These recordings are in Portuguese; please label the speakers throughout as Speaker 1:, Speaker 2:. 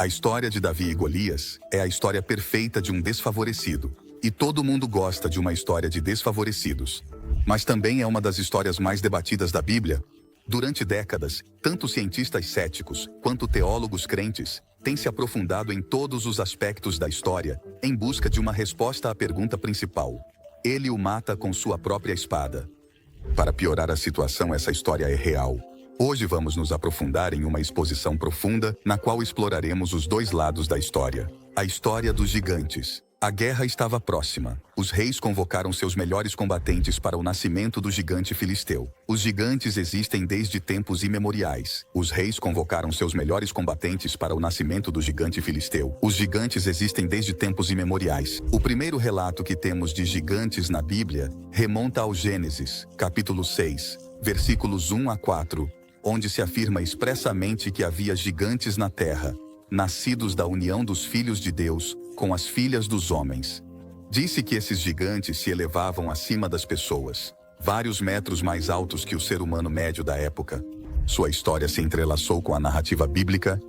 Speaker 1: A história de Davi e Golias é a história perfeita de um desfavorecido. E todo mundo gosta de uma história de desfavorecidos. Mas também é uma das histórias mais debatidas da Bíblia. Durante décadas, tanto cientistas céticos quanto teólogos crentes têm se aprofundado em todos os aspectos da história, em busca de uma resposta à pergunta principal. Ele o mata com sua própria espada. Para piorar a situação, essa história é real. Hoje vamos nos aprofundar em uma exposição profunda, na qual exploraremos os dois lados da história. A história dos gigantes. A guerra estava próxima. Os reis convocaram seus melhores combatentes para o nascimento do gigante filisteu. Os gigantes existem desde tempos imemoriais. Os reis convocaram seus melhores combatentes para o nascimento do gigante filisteu. Os gigantes existem desde tempos imemoriais. O primeiro relato que temos de gigantes na Bíblia remonta ao Gênesis, capítulo 6, versículos 1 a 4, onde se afirma expressamente que havia gigantes na terra, nascidos da união dos filhos de Deus com as filhas dos homens. Disse que esses gigantes se elevavam acima das pessoas, vários metros mais altos que o ser humano médio da época. Sua história se entrelaçou com a narrativa bíblica.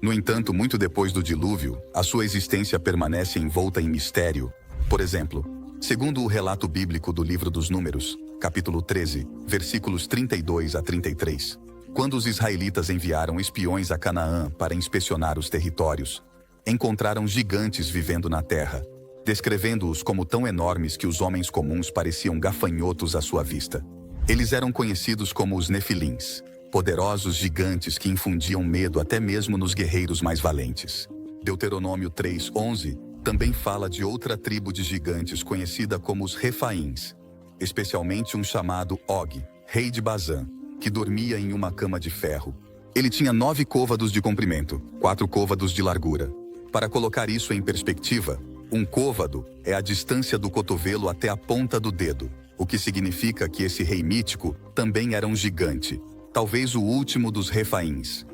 Speaker 1: No entanto, muito depois do dilúvio, a sua existência permanece envolta em mistério. Por exemplo, segundo o relato bíblico do livro dos Números, capítulo 13, versículos 32 a 33, quando os israelitas enviaram espiões a Canaã para inspecionar os territórios, encontraram gigantes vivendo na terra, descrevendo-os como tão enormes que os homens comuns pareciam gafanhotos à sua vista. Eles eram conhecidos como os Nefilins, poderosos gigantes que infundiam medo até mesmo nos guerreiros mais valentes. Deuteronômio 3:11 também fala de outra tribo de gigantes conhecida como os Refaíns, especialmente um chamado Og, rei de Bazã, que dormia em uma cama de ferro. Ele tinha 9 côvados de comprimento, 4 côvados de largura. Para colocar isso em perspectiva, um côvado é a distância do cotovelo até a ponta do dedo, o que significa que esse rei mítico também era um gigante, talvez o último dos Refaíns.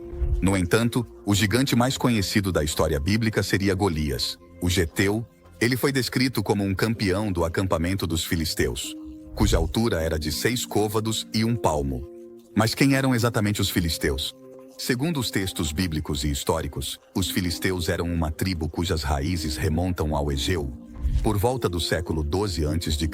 Speaker 1: No entanto, o gigante mais conhecido da história bíblica seria Golias, o geteu. Ele foi descrito como um campeão do acampamento dos filisteus, cuja altura era de 6 côvados e 1 palmo. Mas quem eram exatamente os filisteus? Segundo os textos bíblicos e históricos, os filisteus eram uma tribo cujas raízes remontam ao Egeu. Por volta do século 12 a.C.,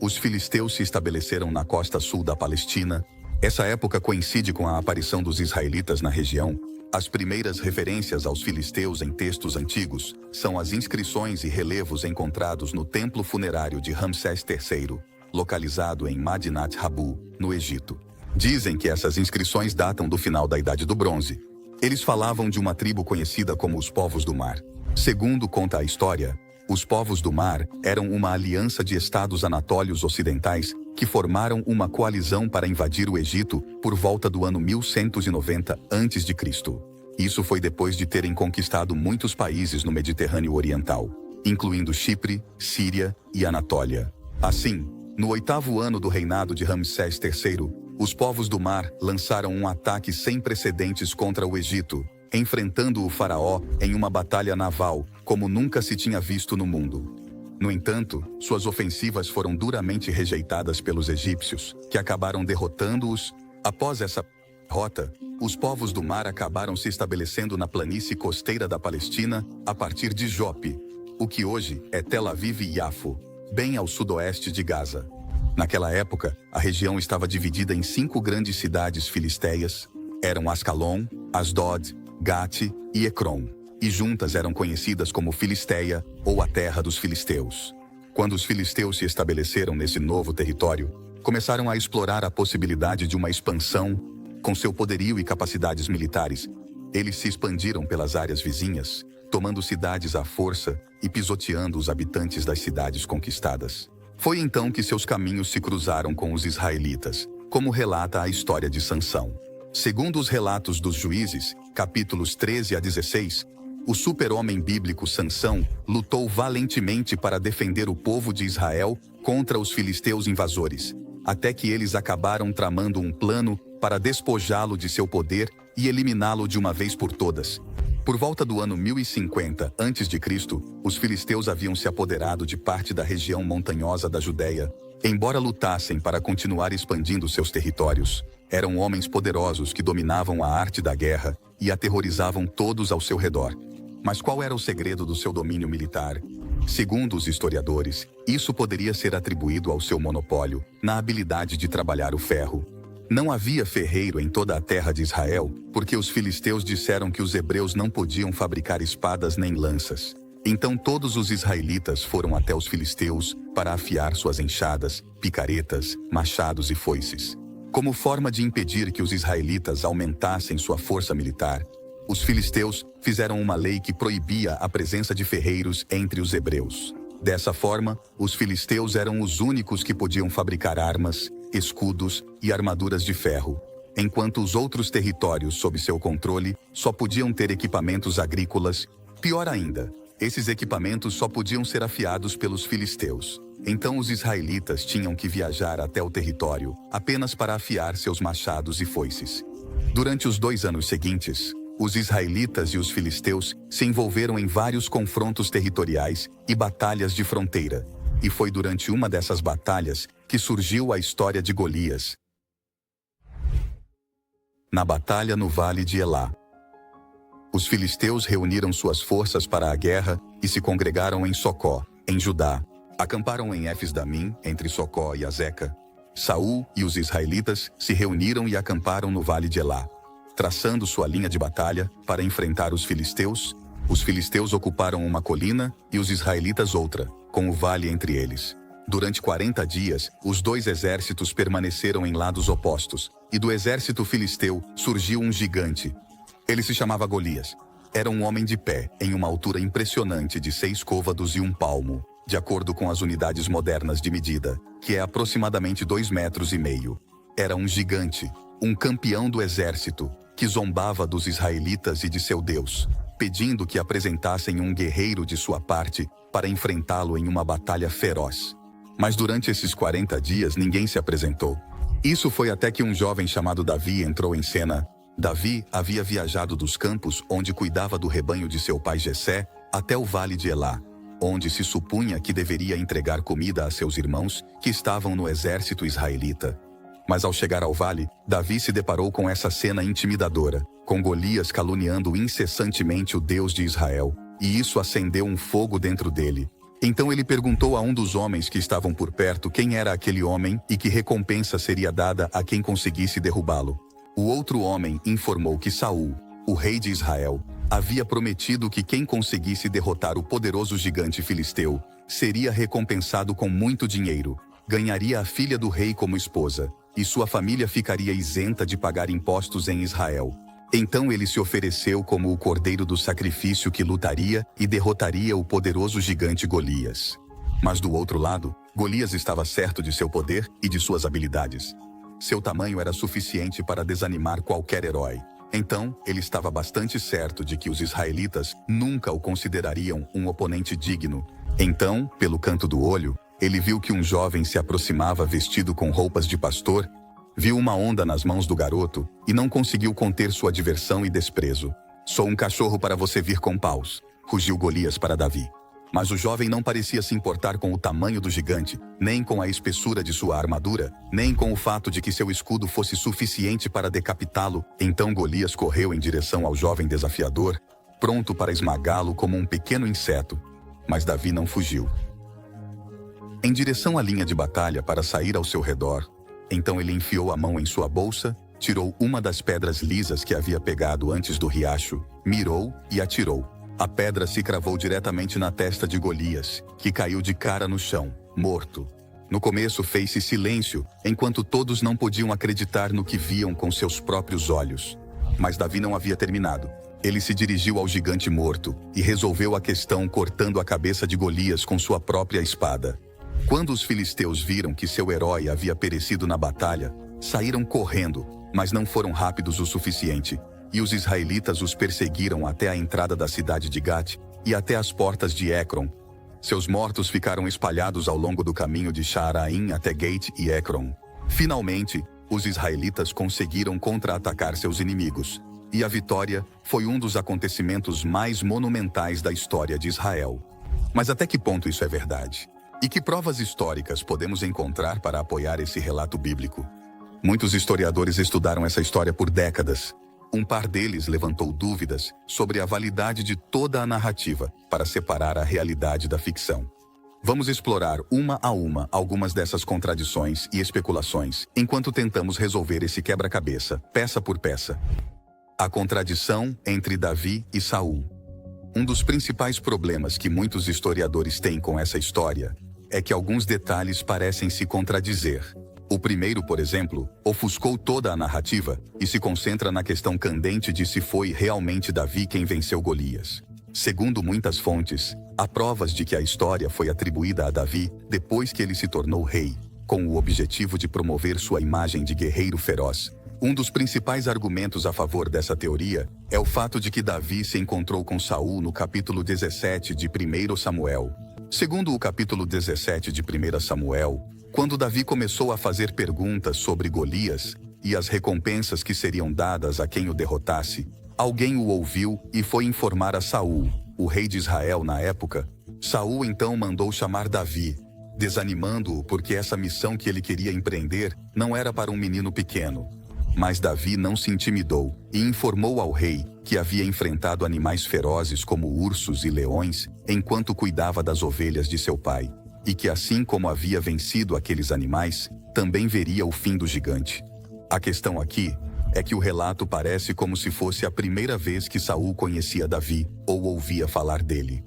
Speaker 1: os filisteus se estabeleceram na costa sul da Palestina. Essa época coincide com a aparição dos israelitas na região. As primeiras referências aos filisteus em textos antigos são as inscrições e relevos encontrados no templo funerário de Ramsés III, localizado em Madinat Habu, no Egito. Dizem que essas inscrições datam do final da Idade do Bronze. Eles falavam de uma tribo conhecida como os Povos do Mar. Segundo conta a história, os Povos do Mar eram uma aliança de estados anatólios ocidentais que formaram uma coalizão para invadir o Egito por volta do ano 1190 a.C. Isso foi depois de terem conquistado muitos países no Mediterrâneo Oriental, incluindo Chipre, Síria e Anatólia. Assim, no 8º ano do reinado de Ramsés III, os Povos do Mar lançaram um ataque sem precedentes contra o Egito, enfrentando o faraó em uma batalha naval como nunca se tinha visto no mundo. No entanto, suas ofensivas foram duramente rejeitadas pelos egípcios, que acabaram derrotando-os. Após essa derrota, os Povos do Mar acabaram se estabelecendo na planície costeira da Palestina, a partir de Jope, o que hoje é Tel Aviv e Yafo, bem ao sudoeste de Gaza. Naquela época, a região estava dividida em 5 grandes cidades filisteias. Eram Ascalon, Asdod, Gate e Ecrom, e juntas eram conhecidas como Filisteia, ou a Terra dos Filisteus. Quando os filisteus se estabeleceram nesse novo território, começaram a explorar a possibilidade de uma expansão. Com seu poderio e capacidades militares, eles se expandiram pelas áreas vizinhas, tomando cidades à força e pisoteando os habitantes das cidades conquistadas. Foi então que seus caminhos se cruzaram com os israelitas, como relata a história de Sansão. Segundo os relatos dos Juízes, capítulos 13 a 16, o super-homem bíblico Sansão lutou valentemente para defender o povo de Israel contra os filisteus invasores, até que eles acabaram tramando um plano para despojá-lo de seu poder e eliminá-lo de uma vez por todas. Por volta do ano 1050 a.C., os filisteus haviam se apoderado de parte da região montanhosa da Judéia. Embora lutassem para continuar expandindo seus territórios, eram homens poderosos que dominavam a arte da guerra e aterrorizavam todos ao seu redor. Mas qual era o segredo do seu domínio militar? Segundo os historiadores, isso poderia ser atribuído ao seu monopólio na habilidade de trabalhar o ferro. Não havia ferreiro em toda a terra de Israel, porque os filisteus disseram que os hebreus não podiam fabricar espadas nem lanças. Então todos os israelitas foram até os filisteus para afiar suas enxadas, picaretas, machados e foices. Como forma de impedir que os israelitas aumentassem sua força militar, os filisteus fizeram uma lei que proibia a presença de ferreiros entre os hebreus. Dessa forma, os filisteus eram os únicos que podiam fabricar armas, escudos e armaduras de ferro, enquanto os outros territórios sob seu controle só podiam ter equipamentos agrícolas. Pior ainda, esses equipamentos só podiam ser afiados pelos filisteus. Então os israelitas tinham que viajar até o território apenas para afiar seus machados e foices. Durante os 2 anos seguintes, os israelitas e os filisteus se envolveram em vários confrontos territoriais e batalhas de fronteira. E foi durante uma dessas batalhas que surgiu a história de Golias. Na batalha no Vale de Elá, os filisteus reuniram suas forças para a guerra e se congregaram em Socó, em Judá. Acamparam em Éfes-Damim, entre Socó e Azeca. Saul e os israelitas se reuniram e acamparam no Vale de Elá, traçando sua linha de batalha para enfrentar os filisteus. Os filisteus ocuparam uma colina e os israelitas outra, com o vale entre eles. Durante 40 dias, os 2 exércitos permaneceram em lados opostos, e do exército filisteu surgiu um gigante. Ele se chamava Golias. Era um homem de pé, em uma altura impressionante de 6 côvados e 1 palmo, de acordo com as unidades modernas de medida, que é aproximadamente 2,5 metros. Era um gigante, um campeão do exército, que zombava dos israelitas e de seu Deus, pedindo que apresentassem um guerreiro de sua parte para enfrentá-lo em uma batalha feroz. Mas durante esses 40 dias ninguém se apresentou. Isso foi até que um jovem chamado Davi entrou em cena. Davi havia viajado dos campos onde cuidava do rebanho de seu pai Jessé até o Vale de Elá, onde se supunha que deveria entregar comida a seus irmãos que estavam no exército israelita. Mas ao chegar ao vale, Davi se deparou com essa cena intimidadora, com Golias caluniando incessantemente o Deus de Israel, e isso acendeu um fogo dentro dele. Então ele perguntou a um dos homens que estavam por perto quem era aquele homem e que recompensa seria dada a quem conseguisse derrubá-lo. O outro homem informou que Saul, o rei de Israel, havia prometido que quem conseguisse derrotar o poderoso gigante filisteu seria recompensado com muito dinheiro, ganharia a filha do rei como esposa, e sua família ficaria isenta de pagar impostos em Israel. Então ele se ofereceu como o cordeiro do sacrifício que lutaria e derrotaria o poderoso gigante Golias. Mas do outro lado, Golias estava certo de seu poder e de suas habilidades. Seu tamanho era suficiente para desanimar qualquer herói. Então, ele estava bastante certo de que os israelitas nunca o considerariam um oponente digno. Então, pelo canto do olho, ele viu que um jovem se aproximava vestido com roupas de pastor, viu uma onda nas mãos do garoto e não conseguiu conter sua diversão e desprezo. "Sou um cachorro para você vir com paus", rugiu Golias para Davi. Mas o jovem não parecia se importar com o tamanho do gigante, nem com a espessura de sua armadura, nem com o fato de que seu escudo fosse suficiente para decapitá-lo. Então Golias correu em direção ao jovem desafiador, pronto para esmagá-lo como um pequeno inseto. Mas Davi não fugiu. Em direção à linha de batalha para sair ao seu redor, então ele enfiou a mão em sua bolsa, tirou uma das pedras lisas que havia pegado antes do riacho, mirou e atirou. A pedra se cravou diretamente na testa de Golias, que caiu de cara no chão, morto. No começo fez-se silêncio, enquanto todos não podiam acreditar no que viam com seus próprios olhos. Mas Davi não havia terminado. Ele se dirigiu ao gigante morto e resolveu a questão cortando a cabeça de Golias com sua própria espada. Quando os filisteus viram que seu herói havia perecido na batalha, saíram correndo, mas não foram rápidos o suficiente, e os israelitas os perseguiram até a entrada da cidade de Gate e até as portas de Ecrom. Seus mortos ficaram espalhados ao longo do caminho de Shaaraim até Gate e Ecrom. Finalmente, os israelitas conseguiram contra-atacar seus inimigos, e a vitória foi um dos acontecimentos mais monumentais da história de Israel. Mas até que ponto isso é verdade? E que provas históricas podemos encontrar para apoiar esse relato bíblico? Muitos historiadores estudaram essa história por décadas, Um par deles levantou dúvidas sobre a validade de toda a narrativa para separar a realidade da ficção. Vamos explorar uma a uma algumas dessas contradições e especulações, enquanto tentamos resolver esse quebra-cabeça, peça por peça. A contradição entre Davi e Saul. Um dos principais problemas que muitos historiadores têm com essa história é que alguns detalhes parecem se contradizer. O primeiro, por exemplo, ofuscou toda a narrativa e se concentra na questão candente de se foi realmente Davi quem venceu Golias. Segundo muitas fontes, há provas de que a história foi atribuída a Davi depois que ele se tornou rei, com o objetivo de promover sua imagem de guerreiro feroz. Um dos principais argumentos a favor dessa teoria é o fato de que Davi se encontrou com Saul no capítulo 17 de 1 Samuel. Segundo o capítulo 17 de 1 Samuel, quando Davi começou a fazer perguntas sobre Golias e as recompensas que seriam dadas a quem o derrotasse, alguém o ouviu e foi informar a Saul, o rei de Israel na época. Saul então mandou chamar Davi, desanimando-o porque essa missão que ele queria empreender não era para um menino pequeno. Mas Davi não se intimidou e informou ao rei que havia enfrentado animais ferozes como ursos e leões enquanto cuidava das ovelhas de seu pai, e que assim como havia vencido aqueles animais, também veria o fim do gigante. A questão aqui é que o relato parece como se fosse a primeira vez que Saul conhecia Davi ou ouvia falar dele.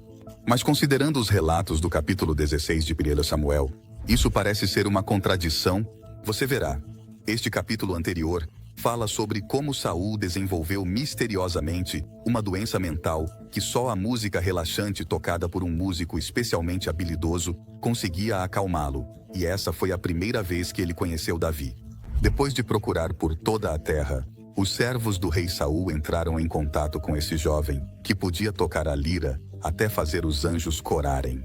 Speaker 1: Mas considerando os relatos do capítulo 16 de 1 Samuel, isso parece ser uma contradição. Você verá, este capítulo anterior fala sobre como Saul desenvolveu misteriosamente uma doença mental que só a música relaxante tocada por um músico especialmente habilidoso conseguia acalmá-lo, e essa foi a primeira vez que ele conheceu Davi. Depois de procurar por toda a terra, os servos do rei Saul entraram em contato com esse jovem, que podia tocar a lira até fazer os anjos corarem.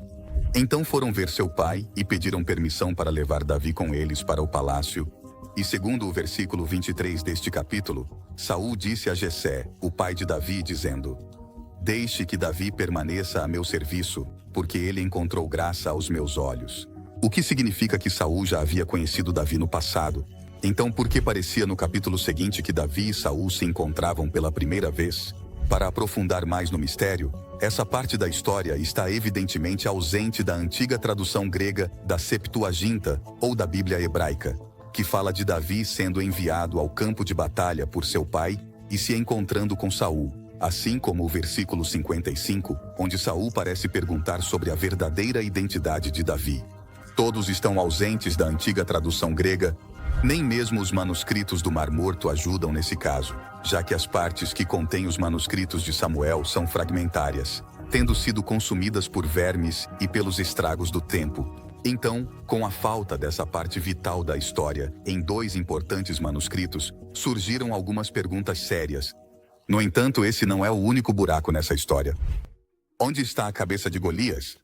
Speaker 1: Então foram ver seu pai e pediram permissão para levar Davi com eles para o palácio. E segundo o versículo 23 deste capítulo, Saul disse a Jessé, o pai de Davi, dizendo: "Deixe que Davi permaneça a meu serviço, porque ele encontrou graça aos meus olhos." O que significa que Saul já havia conhecido Davi no passado. Então, por que parecia no capítulo seguinte que Davi e Saul se encontravam pela primeira vez? Para aprofundar mais no mistério, essa parte da história está evidentemente ausente da antiga tradução grega da Septuaginta, ou da Bíblia hebraica, que fala de Davi sendo enviado ao campo de batalha por seu pai e se encontrando com Saul, assim como o versículo 55, onde Saul parece perguntar sobre a verdadeira identidade de Davi. Todos estão ausentes da antiga tradução grega. Nem mesmo os manuscritos do Mar Morto ajudam nesse caso, já que as partes que contêm os manuscritos de Samuel são fragmentárias, tendo sido consumidas por vermes e pelos estragos do tempo. Então, com a falta dessa parte vital da história em dois importantes manuscritos, surgiram algumas perguntas sérias. No entanto, esse não é o único buraco nessa história. Onde está a cabeça de Golias?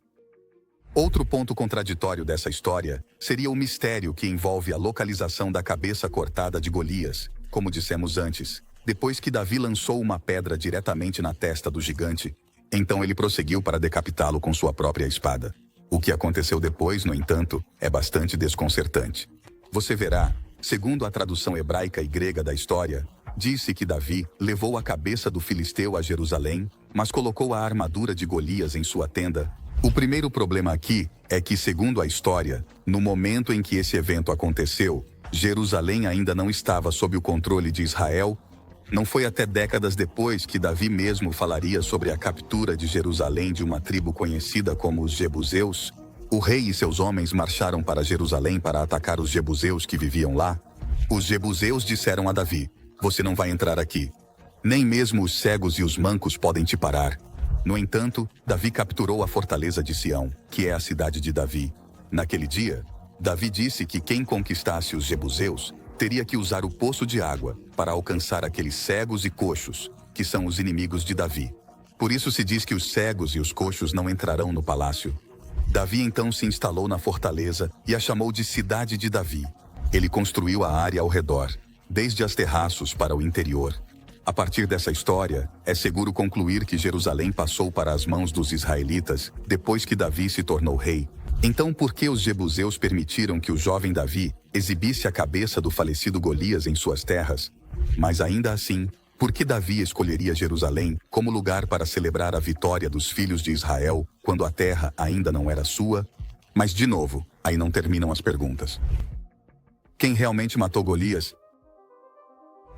Speaker 1: Outro ponto contraditório dessa história seria o mistério que envolve a localização da cabeça cortada de Golias. Como dissemos antes, depois que Davi lançou uma pedra diretamente na testa do gigante, então ele prosseguiu para decapitá-lo com sua própria espada. O que aconteceu depois, no entanto, é bastante desconcertante. Você verá, segundo a tradução hebraica e grega da história, disse que Davi levou a cabeça do filisteu a Jerusalém, mas colocou a armadura de Golias em sua tenda. O primeiro problema aqui é que, segundo a história, no momento em que esse evento aconteceu, Jerusalém ainda não estava sob o controle de Israel. Não foi até décadas depois que Davi mesmo falaria sobre a captura de Jerusalém de uma tribo conhecida como os Jebuseus. O rei e seus homens marcharam para Jerusalém para atacar os Jebuseus que viviam lá. Os Jebuseus disseram a Davi: "Você não vai entrar aqui. Nem mesmo os cegos e os mancos podem te parar." No entanto, Davi capturou a fortaleza de Sião, que é a cidade de Davi. Naquele dia, Davi disse que quem conquistasse os Jebuseus teria que usar o poço de água para alcançar aqueles cegos e coxos, que são os inimigos de Davi. Por isso se diz que os cegos e os coxos não entrarão no palácio. Davi então se instalou na fortaleza e a chamou de Cidade de Davi. Ele construiu a área ao redor, desde as terraços para o interior. A partir dessa história, é seguro concluir que Jerusalém passou para as mãos dos israelitas depois que Davi se tornou rei. Então, por que os Jebuseus permitiram que o jovem Davi exibisse a cabeça do falecido Golias em suas terras? Mas ainda assim, Por que Davi escolheria Jerusalém como lugar para celebrar a vitória dos filhos de Israel quando a terra ainda não era sua? Mas, de novo, aí não terminam as perguntas. Quem realmente matou Golias?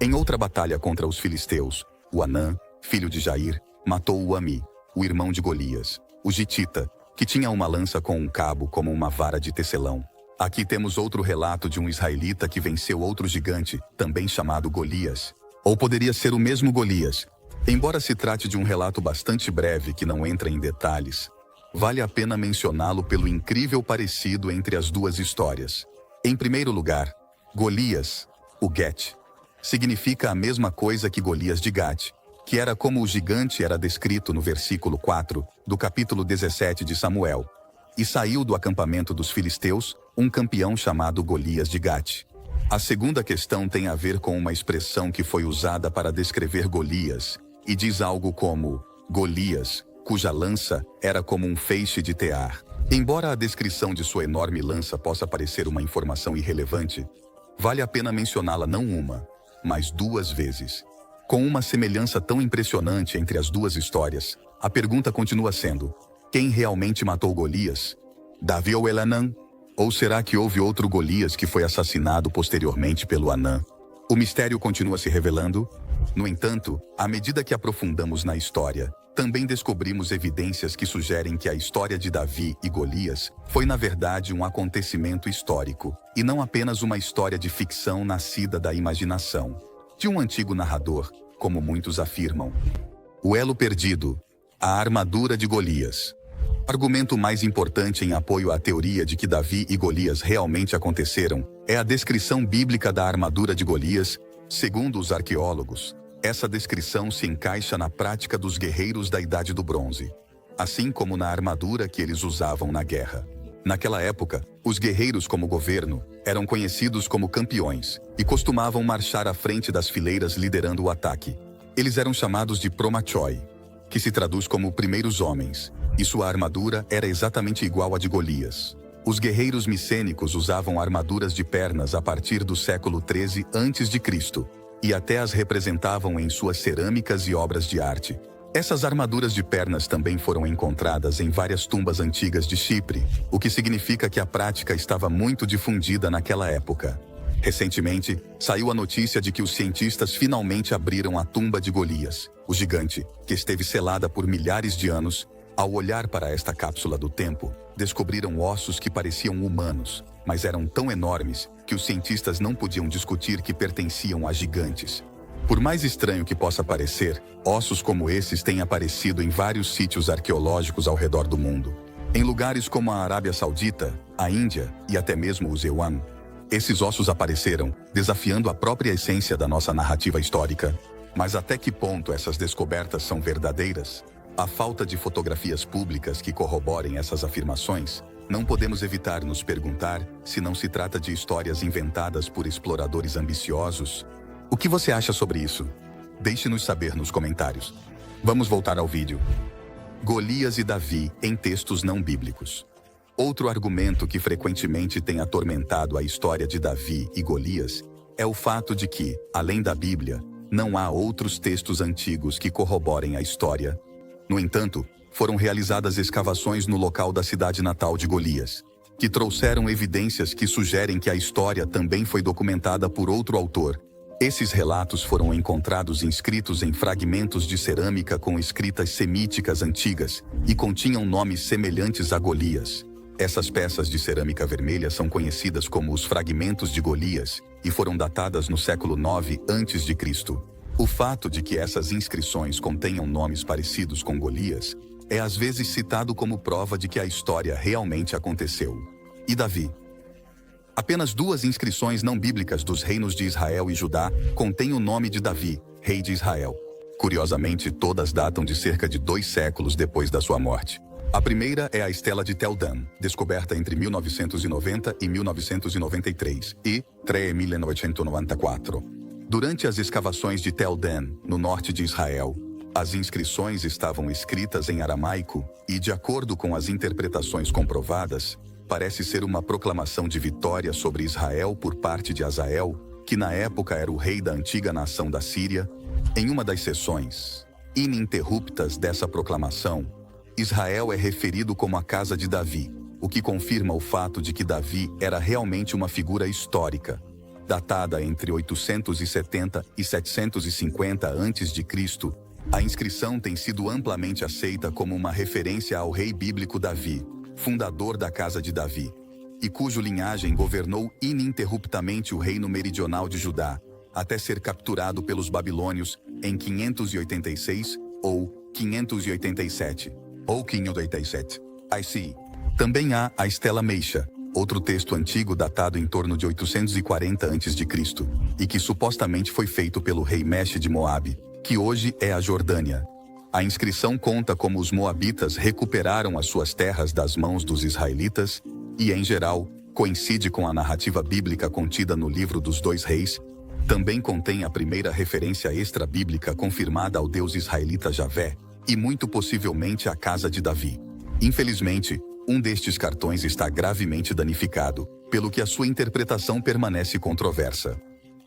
Speaker 1: Em outra batalha contra os filisteus, o Anã, filho de Jair, matou o Ami, o irmão de Golias, o Gitita, que tinha uma lança com um cabo como uma vara de tecelão. Aqui temos outro relato de um israelita que venceu outro gigante, também chamado Golias. Ou poderia ser o mesmo Golias. Embora se trate de um relato bastante breve que não entra em detalhes, vale a pena mencioná-lo pelo incrível parecido entre as duas histórias. Em primeiro lugar, Golias, o Gete, significa a mesma coisa que Golias de Gate, que era como o gigante era descrito no versículo 4 do capítulo 17 de Samuel. E saiu do acampamento dos filisteus um campeão chamado Golias de Gate. A segunda questão tem a ver com uma expressão que foi usada para descrever Golias, e diz algo como Golias, cuja lança era como um feixe de tear. Embora a descrição de sua enorme lança possa parecer uma informação irrelevante, vale a pena mencioná-la não uma, mas duas vezes. Com uma semelhança tão impressionante entre as duas histórias, a pergunta continua sendo: quem realmente matou Golias? Davi ou Elanã? Ou será que houve outro Golias que foi assassinado posteriormente pelo Anã? O mistério continua se revelando. No entanto, à medida que aprofundamos na história, também descobrimos evidências que sugerem que a história de Davi e Golias foi na verdade um acontecimento histórico, e não apenas uma história de ficção nascida da imaginação de um antigo narrador, como muitos afirmam. O elo perdido, a armadura de Golias. O argumento mais importante em apoio à teoria de que Davi e Golias realmente aconteceram é a descrição bíblica da armadura de Golias. Segundo os arqueólogos, essa descrição se encaixa na prática dos guerreiros da Idade do Bronze, assim como na armadura que eles usavam na guerra. Naquela época, os guerreiros como governo eram conhecidos como campeões e costumavam marchar à frente das fileiras liderando o ataque. Eles eram chamados de promachoi, que se traduz como primeiros homens, e sua armadura era exatamente igual à de Golias. Os guerreiros micênicos usavam armaduras de pernas a partir do século 13 a.C., e até as representavam em suas cerâmicas e obras de arte. Essas armaduras de pernas também foram encontradas em várias tumbas antigas de Chipre, o que significa que a prática estava muito difundida naquela época. Recentemente, saiu a notícia de que os cientistas finalmente abriram a tumba de Golias, o gigante, que esteve selada por milhares de anos. Ao olhar para esta cápsula do tempo, descobriram ossos que pareciam humanos, mas eram tão enormes que os cientistas não podiam discutir que pertenciam a gigantes. Por mais estranho que possa parecer, ossos como esses têm aparecido em vários sítios arqueológicos ao redor do mundo. Em lugares como a Arábia Saudita, a Índia e até mesmo o Zewan, esses ossos apareceram, desafiando a própria essência da nossa narrativa histórica. Mas até que ponto essas descobertas são verdadeiras? A falta de fotografias públicas que corroborem essas afirmações, não podemos evitar nos perguntar se não se trata de histórias inventadas por exploradores ambiciosos. O que você acha sobre isso? Deixe-nos saber nos comentários. Vamos voltar ao vídeo. Golias e Davi em textos não bíblicos. Outro argumento que frequentemente tem atormentado a história de Davi e Golias é o fato de que, além da Bíblia, não há outros textos antigos que corroborem a história. No entanto, foram realizadas escavações no local da cidade natal de Golias, que trouxeram evidências que sugerem que a história também foi documentada por outro autor. Esses relatos foram encontrados inscritos em fragmentos de cerâmica com escritas semíticas antigas e continham nomes semelhantes a Golias. Essas peças de cerâmica vermelha são conhecidas como os fragmentos de Golias e foram datadas no século 9 a.C. O fato de que essas inscrições contenham nomes parecidos com Golias é às vezes citado como prova de que a história realmente aconteceu. E Davi? Apenas 2 inscrições não bíblicas dos reinos de Israel e Judá contêm o nome de Davi, rei de Israel. Curiosamente, todas datam de cerca de 2 séculos depois da sua morte. A primeira é a Estela de Tel Dan, descoberta entre 1990 e 1993, e 1994. Durante as escavações de Tel Dan, no norte de Israel, as inscrições estavam escritas em aramaico e, de acordo com as interpretações comprovadas, parece ser uma proclamação de vitória sobre Israel por parte de Azael, que na época era o rei da antiga nação da Síria. Em uma das sessões ininterruptas dessa proclamação, Israel é referido como a casa de Davi, o que confirma o fato de que Davi era realmente uma figura histórica. Datada entre 870 e 750 a.C., a inscrição tem sido amplamente aceita como uma referência ao rei bíblico Davi, fundador da casa de Davi, e cujo linhagem governou ininterruptamente o reino meridional de Judá, até ser capturado pelos babilônios em 586 ou 587, ou 587. I.C. Também há a Estela Meixa, outro texto antigo datado em torno de 840 a.C., e que supostamente foi feito pelo rei Mexe de Moabe, que hoje é a Jordânia. A inscrição conta como os moabitas recuperaram as suas terras das mãos dos israelitas e, em geral, coincide com a narrativa bíblica contida no livro dos 2 Reis. Também contém a primeira referência extra-bíblica confirmada ao deus israelita Javé, e muito possivelmente à casa de Davi. Infelizmente, um destes cartões está gravemente danificado, pelo que a sua interpretação permanece controversa.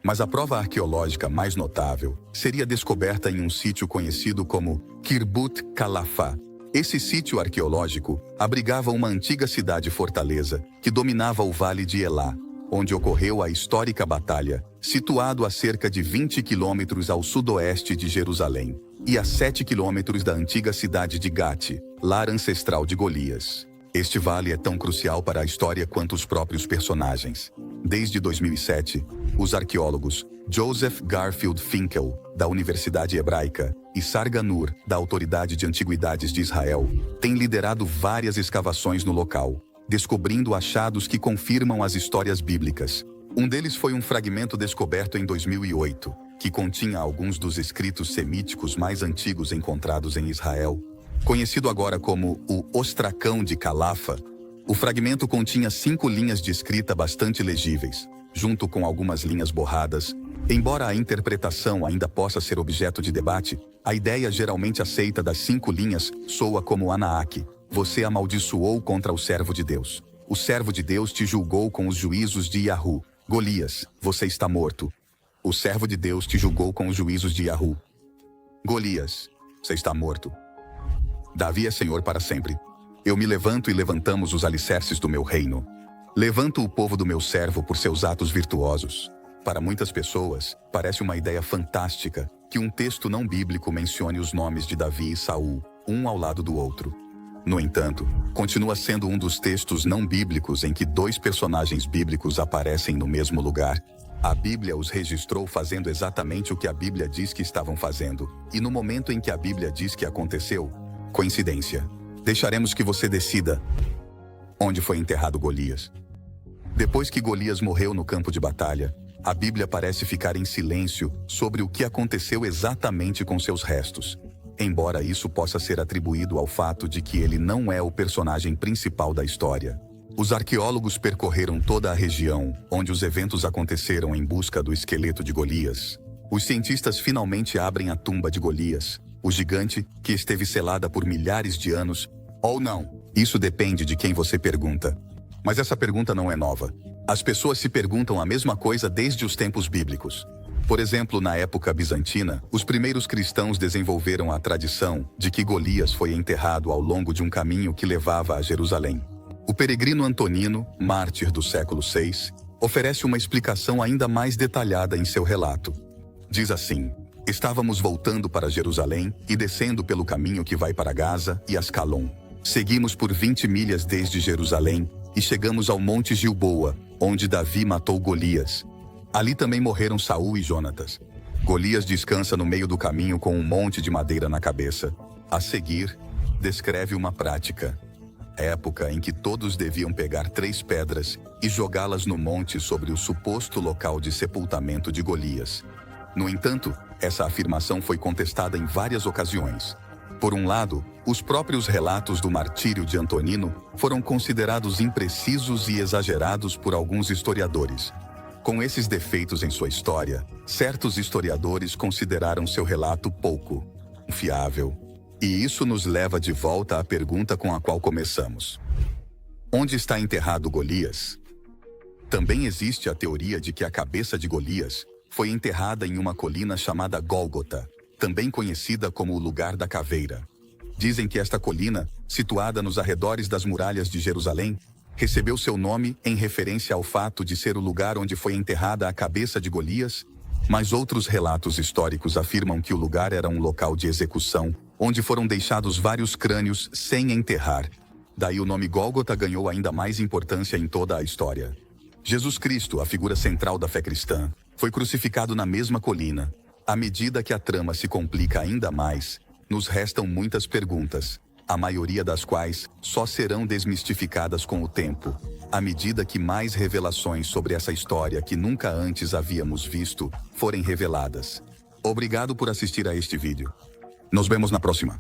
Speaker 1: Mas a prova arqueológica mais notável seria descoberta em um sítio conhecido como Kirbut Kalafa. Esse sítio arqueológico abrigava uma antiga cidade-fortaleza que dominava o Vale de Elá, onde ocorreu a histórica batalha, situado a cerca de 20 quilômetros ao sudoeste de Jerusalém, e a 7 quilômetros da antiga cidade de Gate, lar ancestral de Golias. Este vale é tão crucial para a história quanto os próprios personagens. Desde 2007, os arqueólogos Joseph Garfield Finkel, da Universidade Hebraica, e Sarga Nur, da Autoridade de Antiguidades de Israel, têm liderado várias escavações no local, descobrindo achados que confirmam as histórias bíblicas. Um deles foi um fragmento descoberto em 2008, que continha alguns dos escritos semíticos mais antigos encontrados em Israel. Conhecido agora como o Ostracão de Calafa, o fragmento continha 5 linhas de escrita bastante legíveis, junto com algumas linhas borradas. Embora a interpretação ainda possa ser objeto de debate, a ideia geralmente aceita das 5 linhas soa como Anaak: você amaldiçoou contra o servo de Deus. O servo de Deus te julgou com os juízos de Yahu. Golias, você está morto. O servo de Deus te julgou com os juízos de Yahu. Golias, você está morto. Davi é Senhor para sempre. Eu me levanto e levantamos os alicerces do meu reino. Levanto o povo do meu servo por seus atos virtuosos. Para muitas pessoas, parece uma ideia fantástica que um texto não bíblico mencione os nomes de Davi e Saul, um ao lado do outro. No entanto, continua sendo um dos textos não bíblicos em que 2 personagens bíblicos aparecem no mesmo lugar. A Bíblia os registrou fazendo exatamente o que a Bíblia diz que estavam fazendo, e no momento em que a Bíblia diz que aconteceu, coincidência. Deixaremos que você decida onde foi enterrado Golias. Depois que Golias morreu no campo de batalha, a Bíblia parece ficar em silêncio sobre o que aconteceu exatamente com seus restos, embora isso possa ser atribuído ao fato de que ele não é o personagem principal da história. Os arqueólogos percorreram toda a região onde os eventos aconteceram em busca do esqueleto de Golias. Os cientistas finalmente abrem a tumba de Golias, o gigante que esteve selada por milhares de anos, ou não. Isso depende de quem você pergunta. Mas essa pergunta não é nova. As pessoas se perguntam a mesma coisa desde os tempos bíblicos. Por exemplo, na época bizantina, os primeiros cristãos desenvolveram a tradição de que Golias foi enterrado ao longo de um caminho que levava a Jerusalém. O peregrino Antonino, mártir do século VI, oferece uma explicação ainda mais detalhada em seu relato. Diz assim: estávamos voltando para Jerusalém e descendo pelo caminho que vai para Gaza e Ascalon. Seguimos por 20 milhas desde Jerusalém e chegamos ao Monte Gilboa, onde Davi matou Golias. Ali também morreram Saul e Jonatas. Golias descansa no meio do caminho com um monte de madeira na cabeça. A seguir, descreve uma prática. Época em que todos deviam pegar 3 pedras e jogá-las no monte sobre o suposto local de sepultamento de Golias. No entanto, essa afirmação foi contestada em várias ocasiões. Por um lado, os próprios relatos do martírio de Antonino foram considerados imprecisos e exagerados por alguns historiadores. Com esses defeitos em sua história, certos historiadores consideraram seu relato pouco confiável. E isso nos leva de volta à pergunta com a qual começamos. Onde está enterrado Golias? Também existe a teoria de que a cabeça de Golias foi enterrada em uma colina chamada Gólgota, também conhecida como o Lugar da Caveira. Dizem que esta colina, situada nos arredores das muralhas de Jerusalém, recebeu seu nome em referência ao fato de ser o lugar onde foi enterrada a cabeça de Golias, mas outros relatos históricos afirmam que o lugar era um local de execução, onde foram deixados vários crânios sem enterrar. Daí o nome Gólgota ganhou ainda mais importância em toda a história. Jesus Cristo, a figura central da fé cristã, foi crucificado na mesma colina. À medida que a trama se complica ainda mais, nos restam muitas perguntas, a maioria das quais só serão desmistificadas com o tempo, à medida que mais revelações sobre essa história que nunca antes havíamos visto forem reveladas. Obrigado por assistir a este vídeo. Nos vemos na próxima.